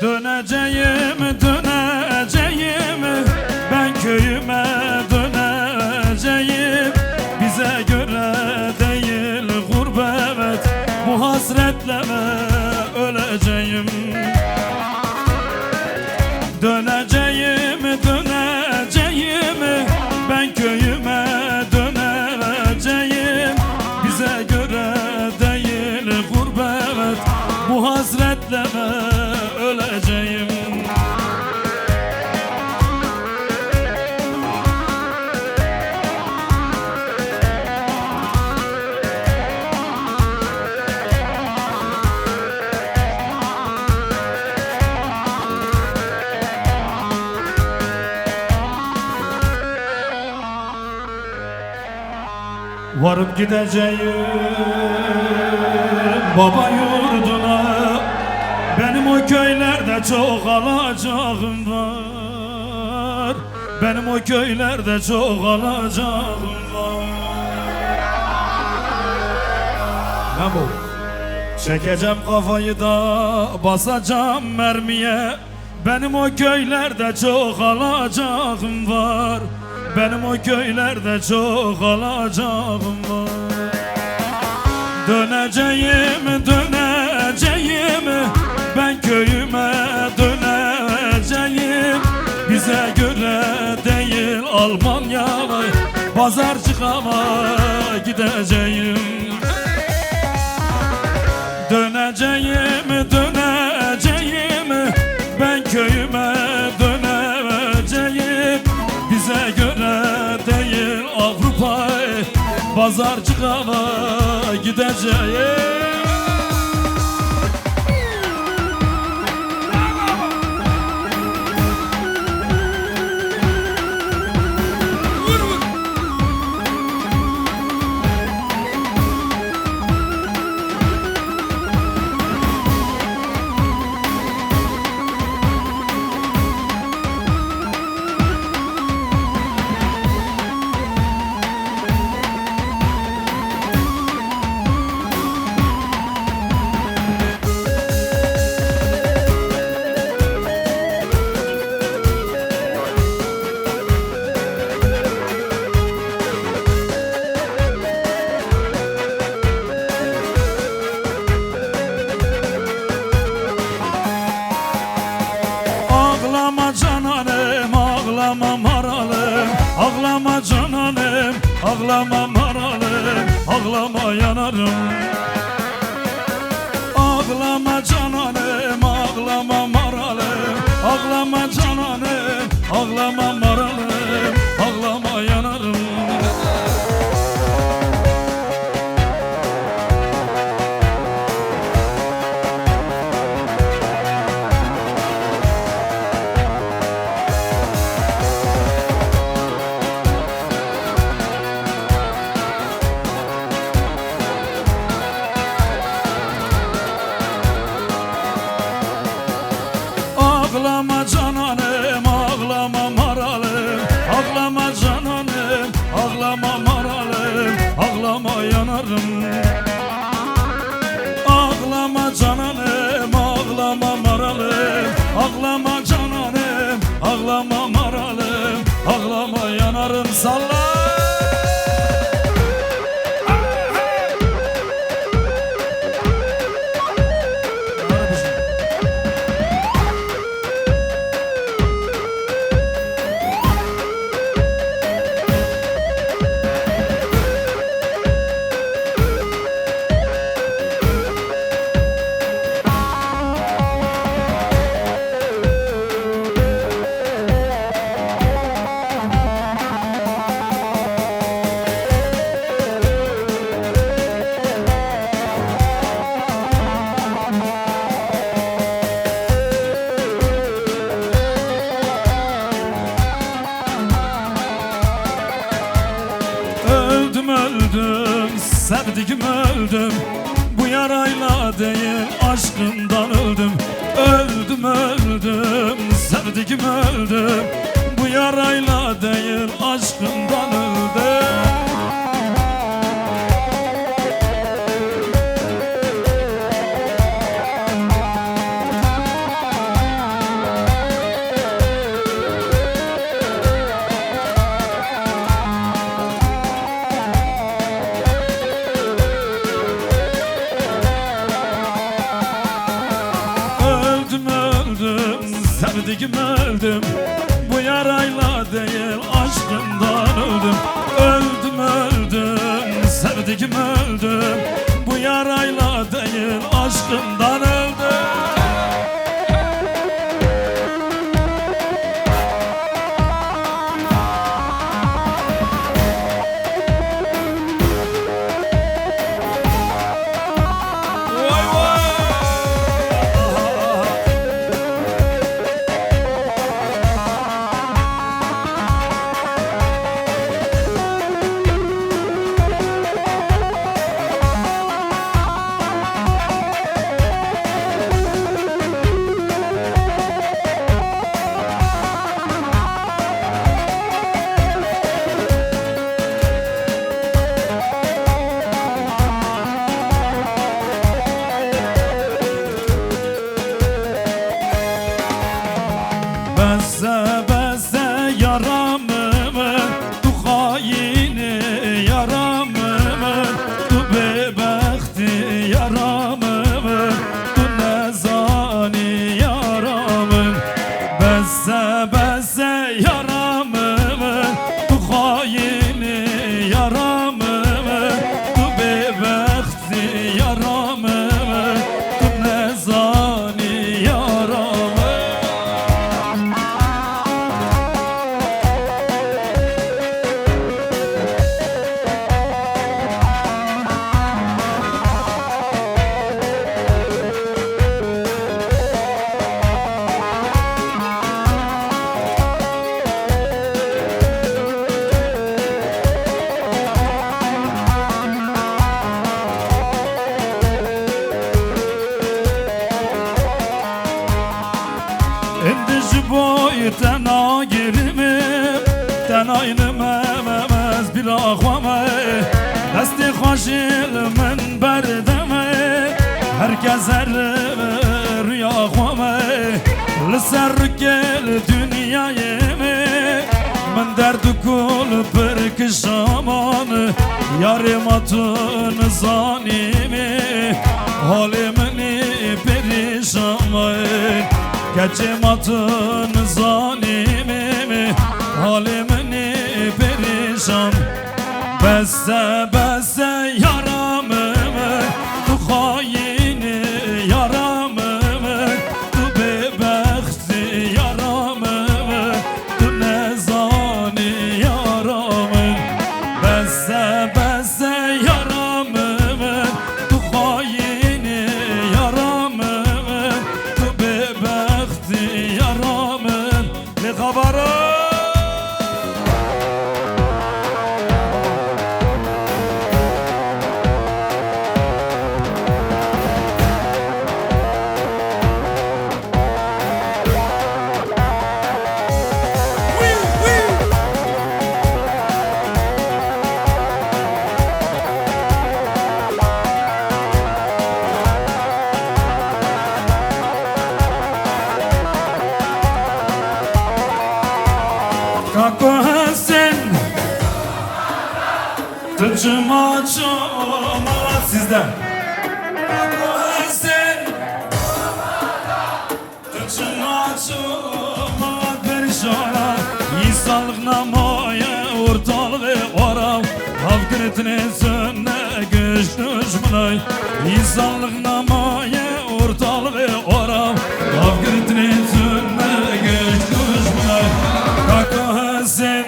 Döneceğim, döneceğim, ben köyüme döneceğim. Bize göre değil gurbet, bu hasretle öleceğim. Döneceğim, döneceğim, ben köyüme döneceğim. Bize göre değil gurbet, bu hasretle öleceğim. Varıp gideceğim baba yurduna, benim o köylerde çok alacağım var. Benim o köylerde çok alacağım var. Ne bu? Çekeceğim kafayı da basacağım mermiye. Benim o köylerde çok alacağım var. Benim o köylerde çok alacağım var. Döneceğim, döneceğim, ben köyüme döneceğim. Bize göre değil Almanya'ya, pazarcıkama gideceğim. Döneceğim, döneceğim, ben köyüme döneceğim. Bize göre değil Avrupa'ya, pazarcıkama gideceğim. Ağlama cananım, ağlama maralım. Ağlama cananım, ağlama maralım. Ağlama yanarım. Ağlama cananım, ağlama maralım. Ağlama cananım, ağlama maralım. Ağlama yanarım. Ağlama cananım, ağlama maralım. Ağlama cananım, ağlama maralım. Ağlama yanarım. Ağlama cananım, ağlama maralım. Ağlama cananım, ağlama maralım. Ağlama yanarım. Salla. Öldüm, sevdiğim öldüm. Bu yarayla değil aşkından öldüm. Öldüm, öldüm, sevdiğim öldüm. Bu yarayla değil aşkından öldüm. sevdiğim öldüm. Bu yarayla değil aşkından öldüm. Öldüm öldüm, sevdiğim öldüm. Bu yarayla değil aşkından öldüm. Beze beze yaramımı, tu haini yaramımı, tu bebekti yaramımı, tu nezani yaramım. Beze beze yaramımı, tu haini yaramımı, tu bebekti yaramımı, tu nezani yaramım. Endişi boyu tena girimi, tenayını mememez bir akvame. Desti hoşil min berdeme, herkes rüya akvame. Liser gel dünyayemi, min derdi kul perkişaman. Yarim atın zanimi, halimini perişan. Geçim atın zanimimi, halimini perişan. Beze beze yaramımı, tu haini yaramımı, tu bebekti yaramımı, tu nezani yaramım. Beze beze yaramımı, tu haini yaramımı, tu bebekti yaramım. Ne kabarı? Kako sen Tıçıma çoğuma sizden Kako sen Tıçıma çoğuma perişana İnsanlık namaya ortalığı orav Havkırtını sönne güç düşmünay İnsanlık namaya ortalığı orav Havkırtını sönne güç düşmünay Kako sen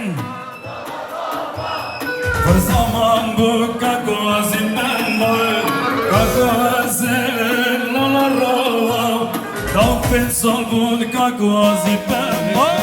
bir zaman bu kako zindan var Kako sen lolarov Davpen sol bu kako zindan var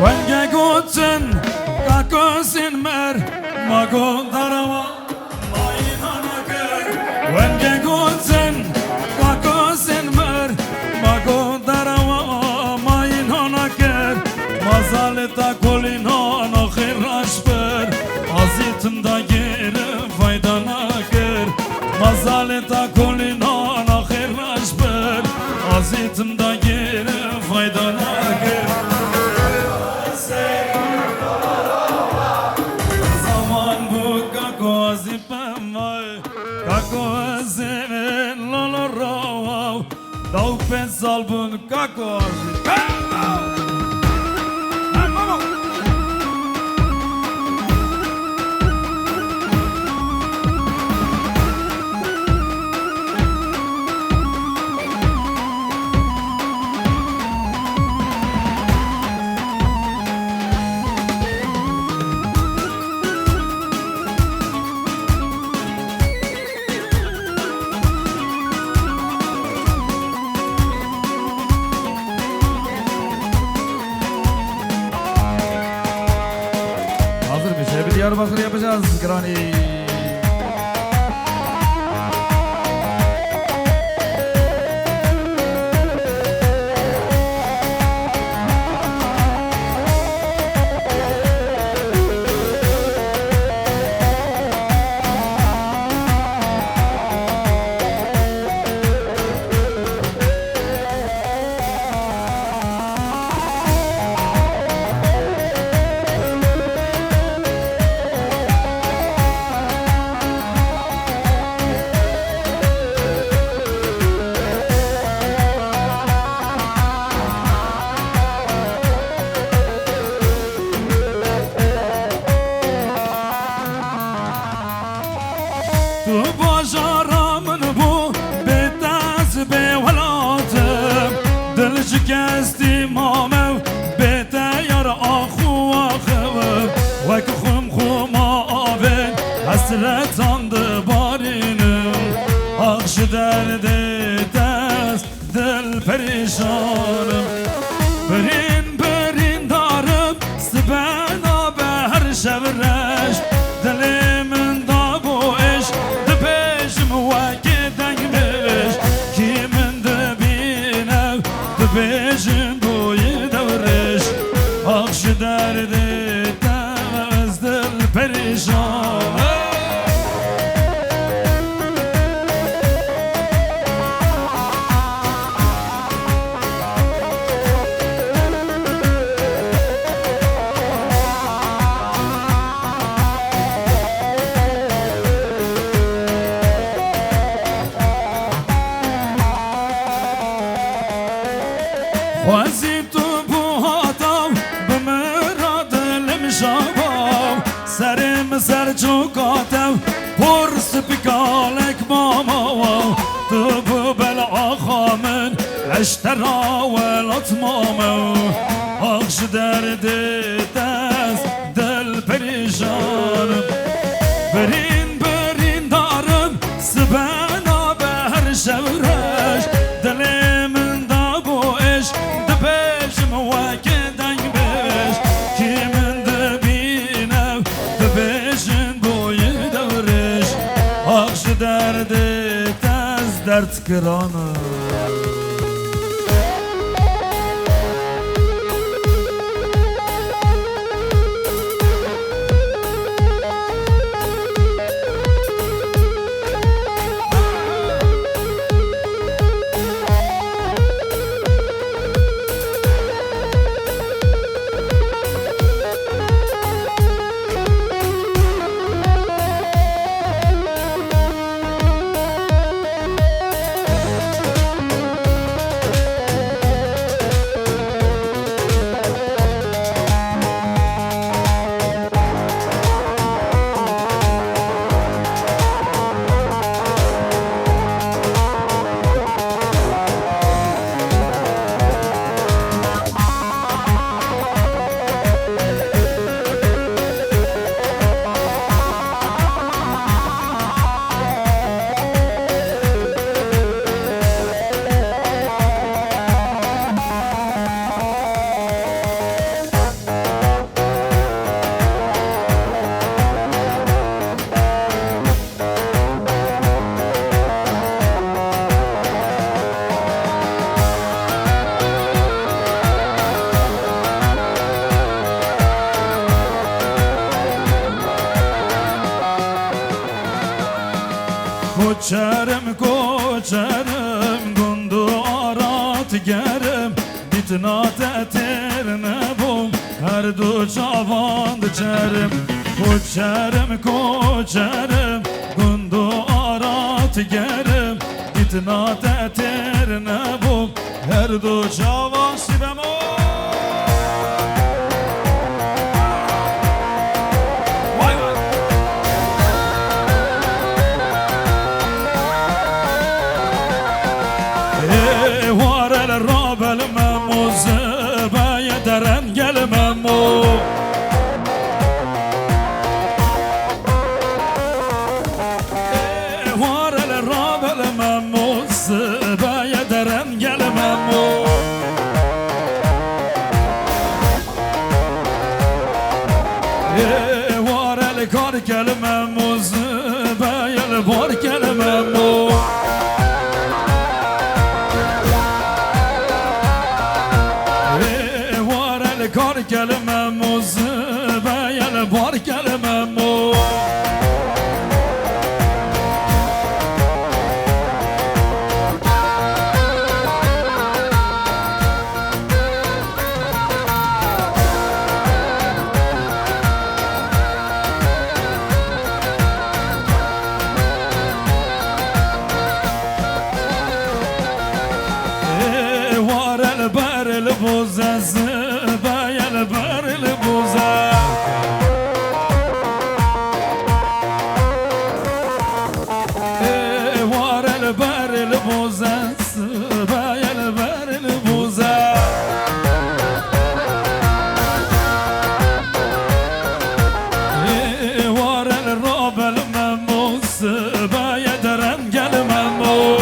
Wenge gotsen kakosin mer mago darava mayinana ker Wenge gotsen kakosin mer mago darava mayinana ker Gazetim da geri faydalar gir Zaman bu kakozipem vay Kakozipem lolorovav Dav pensal bun kakozipem Diyarbakır yapacağız Grani. Tu bajaramın bu betaz be velatım Dilci kesti mamev bete yar ahu ahıvım Vek khum aven hasret andı barinim Akşı derdi tez dil perişanım Berin darım sibena be her şevreş Dilimin da bu iş Bejim boyu devreş Akşı derdi temizdir perişan Vazito bu hatav bımırad limşabav Serim ser çok atev Por spikalek mamavav Tıbı bel akhamın Eştera vel atmamav Akşı derdi tez del perişanım Berin darım Sibena beher şevreş Dilimin da bu iş Dibejim vakiden beş Kimin dibine Dibejin boyu devreş Akşı derdi tez dert kıranı digerim Bitna tetir nebum Her du çavan diçerim Koçerim Gundu arat gerim Bitna tetir nebum Her du çavan şibem Deren gelmem o Var el rabelmem o Zıbaya deren gelmem o Var el kar gelmem o Zıbaya el bar gelmem o Kar gelmem o zıbeyel bar gelmem o Var el berel bozazı Baril buza Var el baril buza Bayel baril buza Var el robel memus Bayederen gelmem o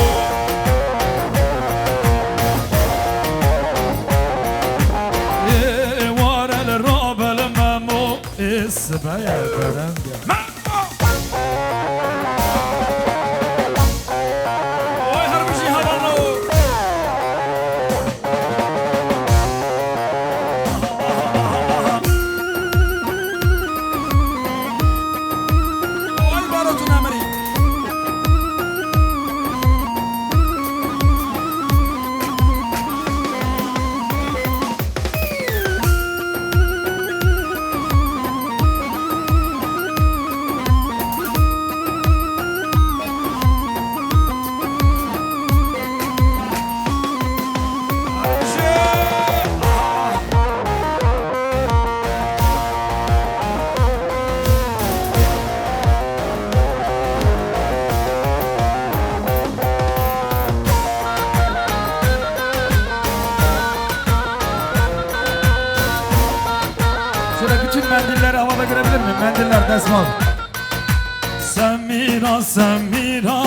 Sibaya deren gel Oy harbici haberlo Oy barotun emri Bütün mendilleri havada görebilir miyim? Mendiller desmal. Samira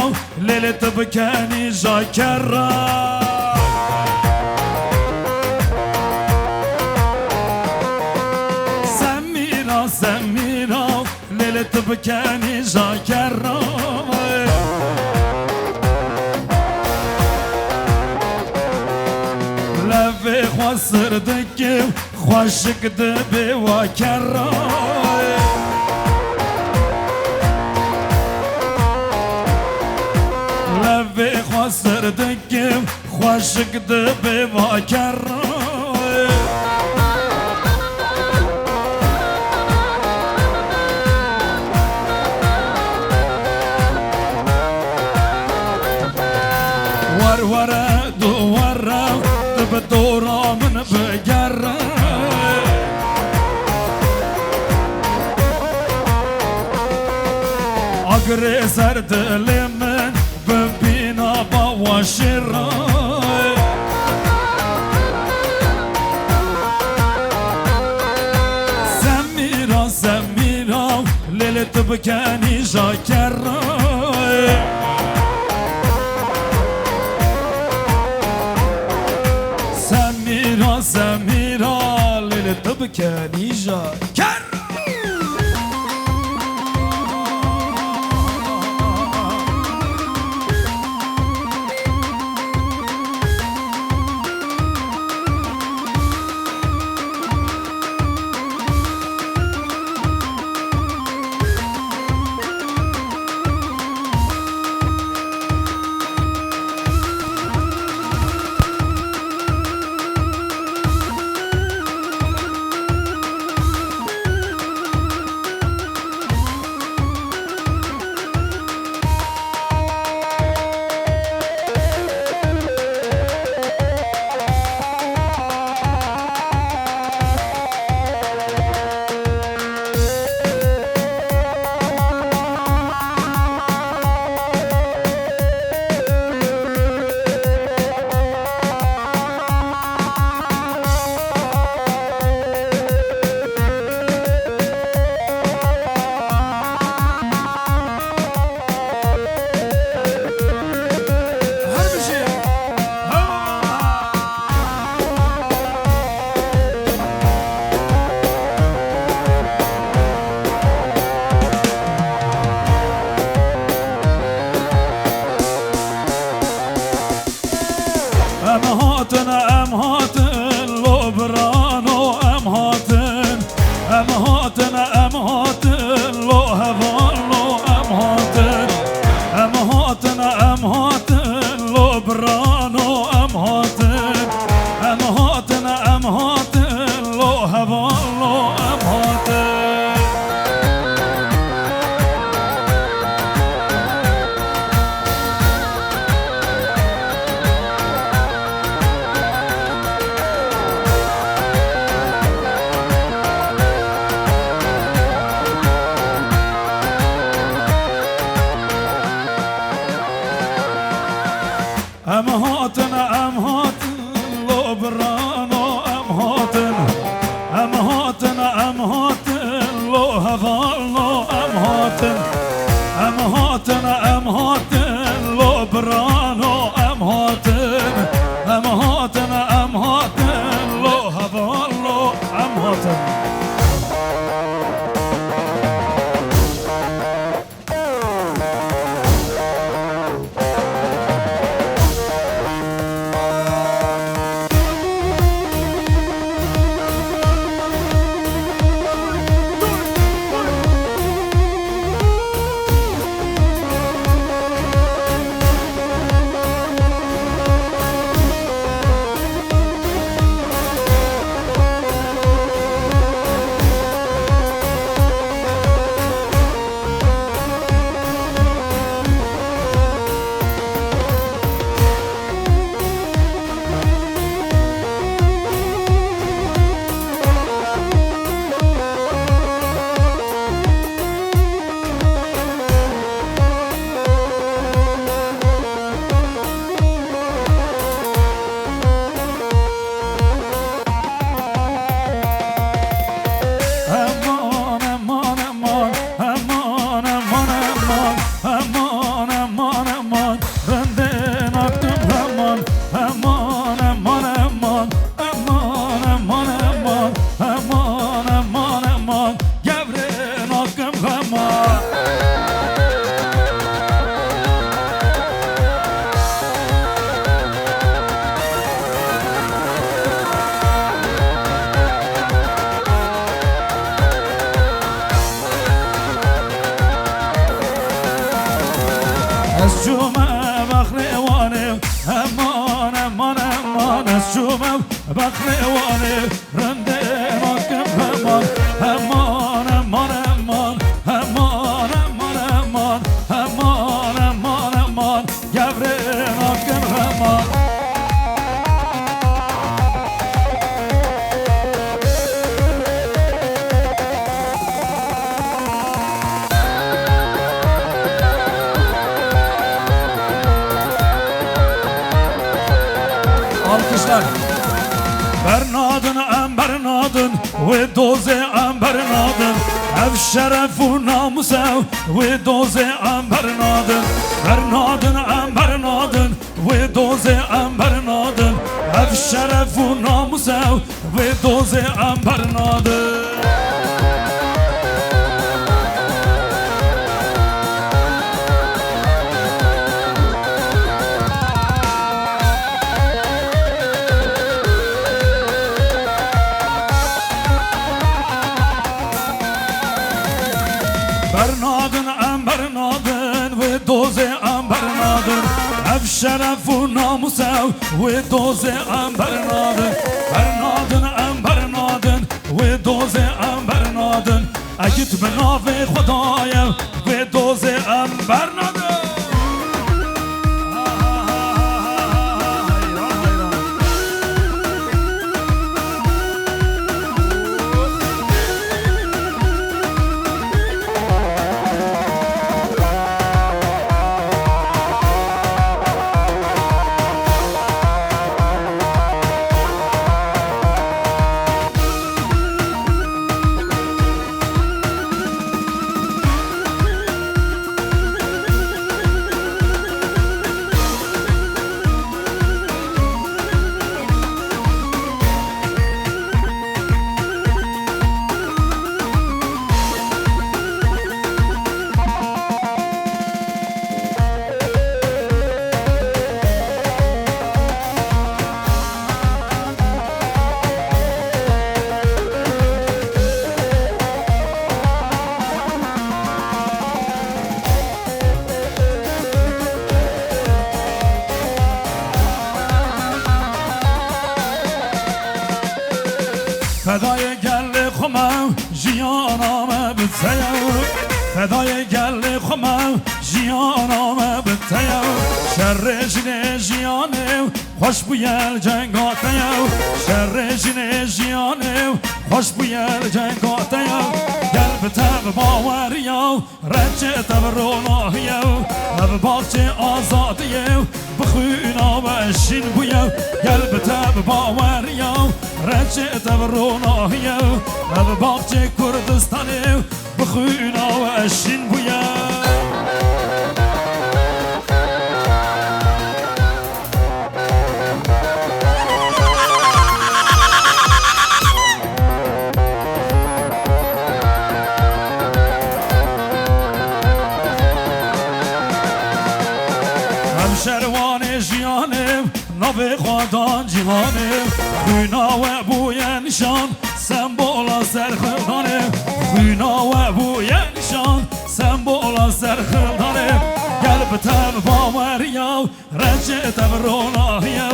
Lele tıbkeni jakera Samira Lele tıbkeni jakera Leve khwasırdık Khoşık de beva kera Leve khwasırdık Khoşık de beva kera Var duvara Tıbdura min begara Agre ser dilimin Bebina bavaşira Samira Lele tıbkeni jakera Samira Lele tıbkeni jakera ام هاتن ام هاتن لو برانو ام هاتن ام هاتن ام هاتن لو هفانو ام هاتن ام هاتن ام هاتن لو برانو ام هاتن ام هاتن ام هاتن لو هفانو ام هاتن ام هاتن ام هاتن لو برانو ام هاتن ام هاتن ام هاتن لو هفالنو ام هاتن ام هاتن ام هاتن لو برانو ام هاتن ام هاتن ام هاتن لو هفالنو ام هاتن بخنوانه رنده ماکم همان همان همان همان همان همان همان همان همان همان گبره ماکم همان Alkışlar. Bernadın em Bernadın ve doze em Bernadın ev şerefu namusev ve doze em Bernadın Bernadın em Bernadın ve doze em Bernadın ev şerefu namusev ve doze em Bernadın Bernadın em Bernadın ve doze em Bernadın ev şerefu namusev ve doze em Bernadın Bernadın em Bernadın ve doze em Bernadın Egit benave Xudaya ve doze em Bernadın فدای گل خمم جیانم بتیو فدای گل خمم جیانم بتیو شر جن جیانم خوش بویل جنگاتیو شر جن جیانم خوش بویل جنگاتیو گل بتب باوریو رچه تب روناهیو هب باغچه آزادیو بخوینا و شین بویو گل بتب باوریو رچه تب روناهیو هب باغچه کردستانیو بخوینا و شین بویو شروان جیانم نو خدان جهانم خوینا و بوی نشان سمبولا سرخدانم خوینا و بوی نشان سمبولا سرخدانم قلب تب باوریو رجع تب روناهیو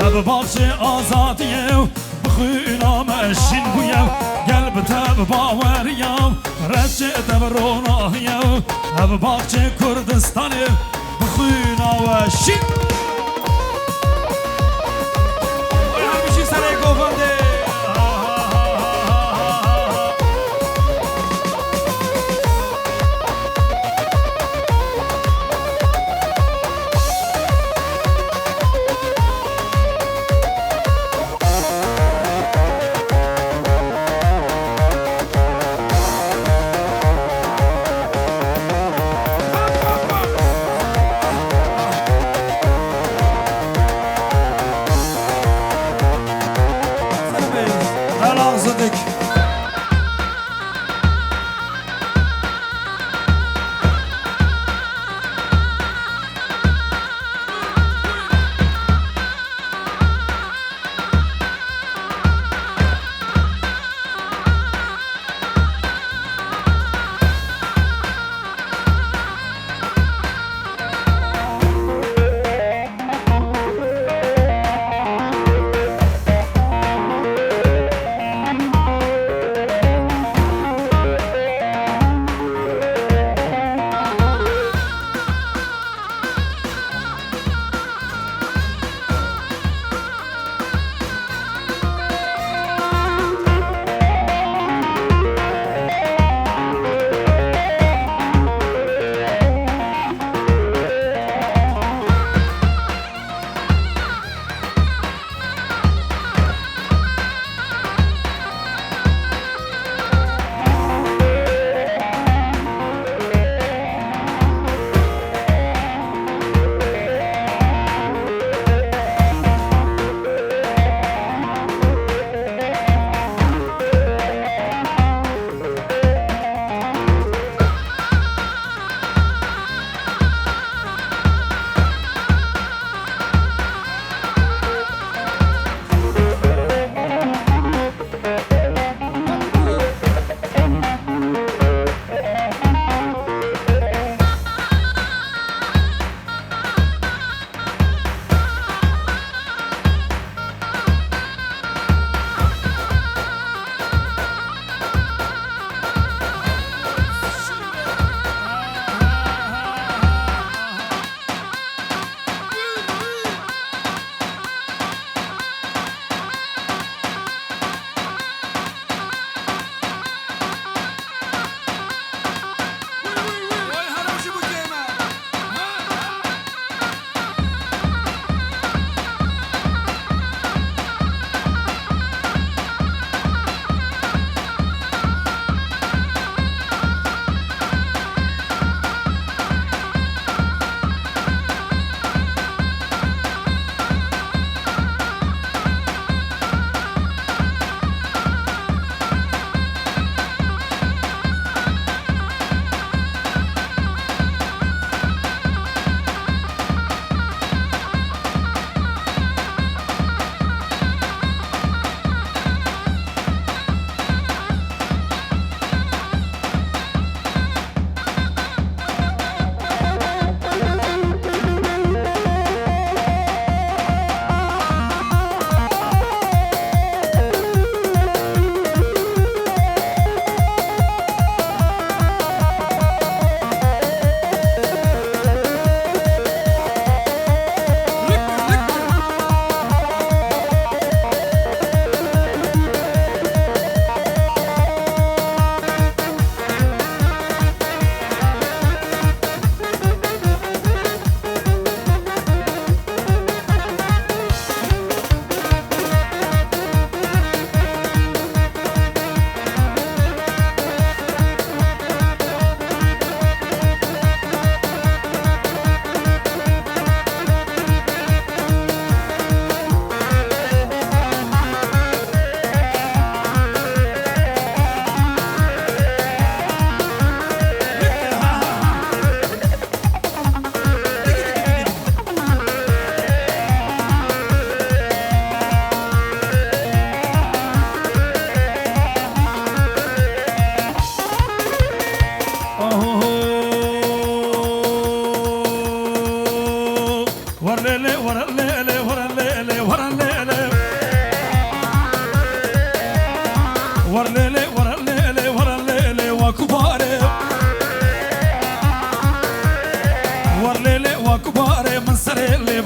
هب باغچه آزادیو بخوینا مشین بویو قلب تب باوریو رجع تب روناهیو هب باغچه کردستانیو بخوینا و شین همیشه سر گفته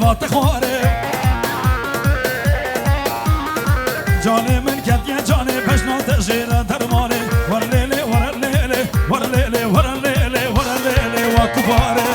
بات خواره جانه من کت یه جانه پشنات شیره درمانه ور لیلی ور لیلی ور لیلی ور لیلی ور لیلی و کباره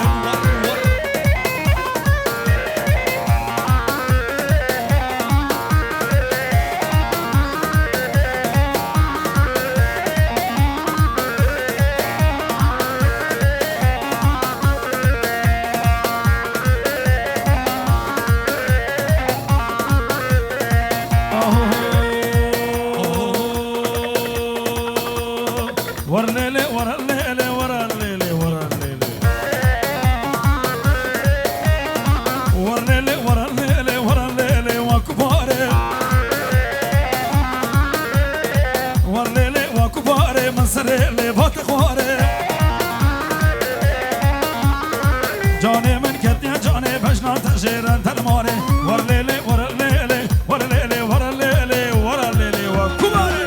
جانه من کت یا جانه پشنات شیرن ترماره ور لیلی ور لیلی ور لیلی ور لیلی ور لیلی و کباره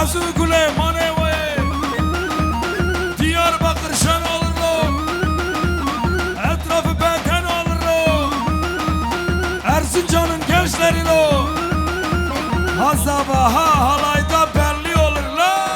Azı güle manevaya Diyarbakır şen alır o Etrafı benten alır o Erzincan'ın gençlerin o Hazaba ha halayda belli olur la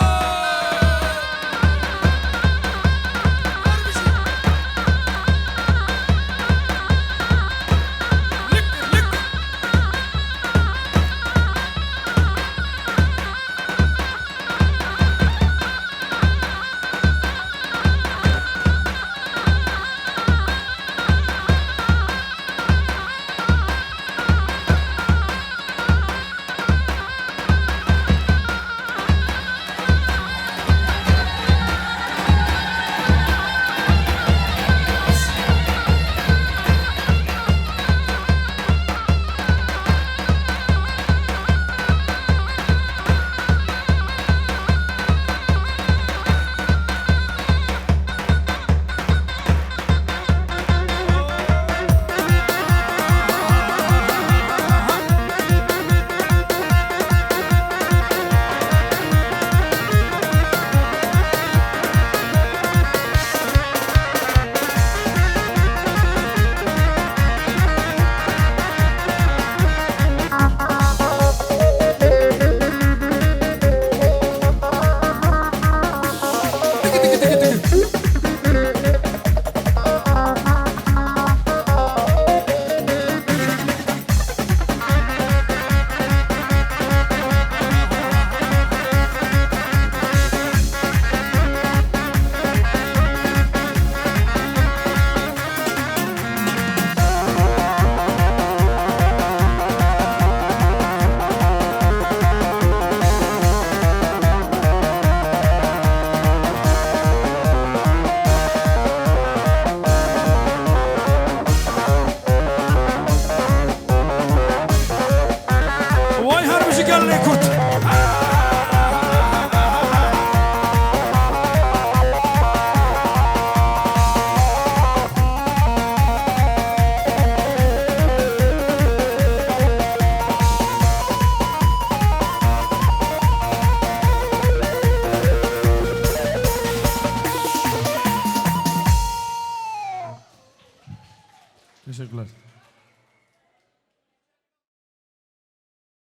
Teşekkürler.